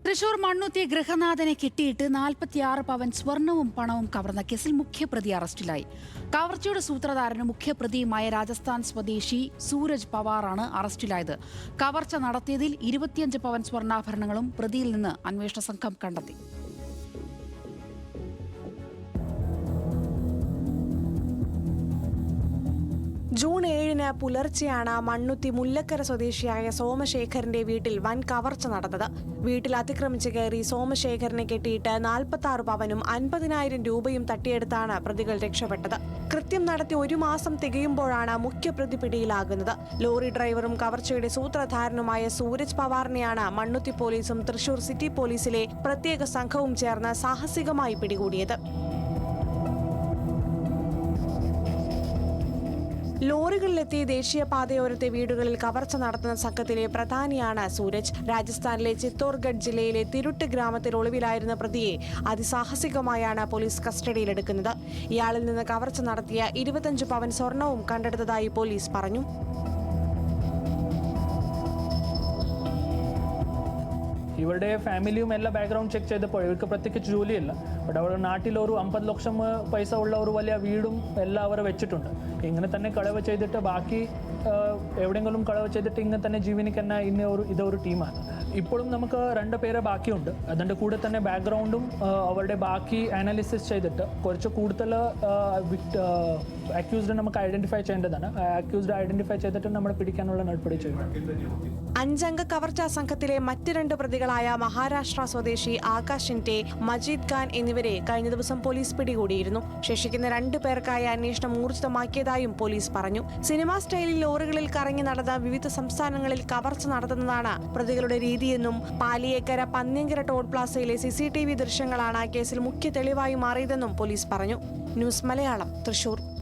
തൃശൂർ മണ്ണുത്തി ഗൃഹനാഥനെ കെട്ടിയിട്ട് 46 പവൻ സ്വർണവും പണവും കവർന്ന കേസിൽ മുഖ്യപ്രതി അറസ്റ്റിലായി. കവർച്ചയുടെ സൂത്രധാരനും മുഖ്യപ്രതിയുമായ രാജസ്ഥാൻ സ്വദേശി സൂരജ് പവാറാണ് അറസ്റ്റിലായത്. കവർച്ച നടത്തിയതിൽ 25 പവൻ സ്വർണ്ണാഭരണങ്ങളും പ്രതിയിൽ നിന്ന് അന്വേഷണ സംഘം കണ്ടെത്തി. ജൂൺ 7-ന് പുലർച്ചെയാണ് മണ്ണുത്തി മുല്ലക്കര സ്വദേശിയായ സോമശേഖരന്റെ വീട്ടിൽ വൻ കവർച്ച നടന്നത്. വീട്ടിൽ അതിക്രമിച്ച് കയറി സോമശേഖരനെ കെട്ടിയിട്ട് 46 പവനും 50,000 രൂപയും തട്ടിയെടുത്താണ് പ്രതികൾ രക്ഷപ്പെട്ടത്. കൃത്യം നടത്തി 1 മാസം തികയുമ്പോഴാണ് മുഖ്യപ്രതി പിടിയിലാകുന്നത്. ലോറി ഡ്രൈവറും കവർച്ചയുടെ സൂത്രധാരനുമായ സൂരജ് പവാറിനെയാണ് മണ്ണുത്തി പോലീസും തൃശൂർ സിറ്റി പോലീസിലെ പ്രത്യേക സംഘവും ചേർന്ന് സാഹസികമായി പിടികൂടിയത്. ലോറികളിലെത്തി ദേശീയപാതയോരത്തെ വീടുകളിൽ കവർച്ച നടത്തുന്ന സംഘത്തിലെ പ്രധാനിയാണ് സൂരജ്. രാജസ്ഥാനിലെ ചിത്തോർഗഡ് ജില്ലയിലെ തിരുട്ട് ഗ്രാമത്തിൽ ഒളിവിലായിരുന്ന പ്രതിയെ അതിസാഹസികമായാണ് പോലീസ് കസ്റ്റഡിയിലെടുക്കുന്നത്. ഇയാളിൽ നിന്ന് കവർച്ച നടത്തിയ 25 പവൻ സ്വർണവും കണ്ടെടുത്തതായി പോലീസ് പറഞ്ഞു. ഇവരുടെ ഫാമിലിയും എല്ലാ ബാക്ക്ഗ്രൗണ്ട് ചെക്ക് ചെയ്തപ്പോൾ ഇവർക്ക് പ്രത്യേകിച്ച് ജോലിയില്ല. ബട്ട് അവരുടെ നാട്ടിൽ ഒരു 50 ലക്ഷം പൈസ ഉള്ള ഒരു വലിയ വീടും എല്ലാം അവർ വെച്ചിട്ടുണ്ട്. ഇങ്ങനെ തന്നെ കളവ് ചെയ്തിട്ട് ബാക്കി എവിടെയെങ്കിലും കളവ് ചെയ്തിട്ട് ഇങ്ങനെ തന്നെ ജീവിക്കുന്ന ഇതൊരു ടീമാണ്. ഇപ്പോഴും നമുക്ക് 2 പേരെ ബാക്കിയുണ്ട്. അതിൻ്റെ കൂടെ തന്നെ ബാക്ക്ഗ്രൗണ്ടും അവരുടെ ബാക്കി അനാലിസിസ് ചെയ്തിട്ട് കുറച്ച് കൂടുതൽ അക്യൂസ്ഡ് നമുക്ക് ഐഡന്റിഫൈ ചെയ്യേണ്ടതാണ്. അക്യൂസ്ഡ് ഐഡന്റിഫൈ ചെയ്തിട്ട് നമ്മൾ പിടിക്കാനുള്ള നടപടി ചെയ്യും. 5 അംഗ കവർച്ചാ സംഘത്തിലെ മറ്റ് 2 പ്രതികളായ മഹാരാഷ്ട്ര സ്വദേശി ആകാശിന്റെ മജീദ് ഖാൻ എന്നിവരെ കഴിഞ്ഞ ദിവസം പോലീസ് പിടികൂടിയിരുന്നു. ശേഷിക്കുന്ന 2 പേർക്കായി അന്വേഷണം ഊർജിതമാക്കിയതായും പോലീസ് പറഞ്ഞു. സിനിമാ സ്റ്റൈലിൽ ലോറികളിൽ കറങ്ങി നടന്ന വിവിധ സംസ്ഥാനങ്ങളിൽ കവർച്ച നടത്തുന്നതാണ് പ്രതികളുടെ രീതിയെന്നും പാലിയേക്കര പന്ന്യങ്കര ടോൾ പ്ലാസയിലെ CCTV ദൃശ്യങ്ങളാണ് കേസിൽ മുഖ്യ തെളിവായി മാറിയതെന്നും പോലീസ് പറഞ്ഞു. ന്യൂസ് മലയാളം, തൃശൂർ.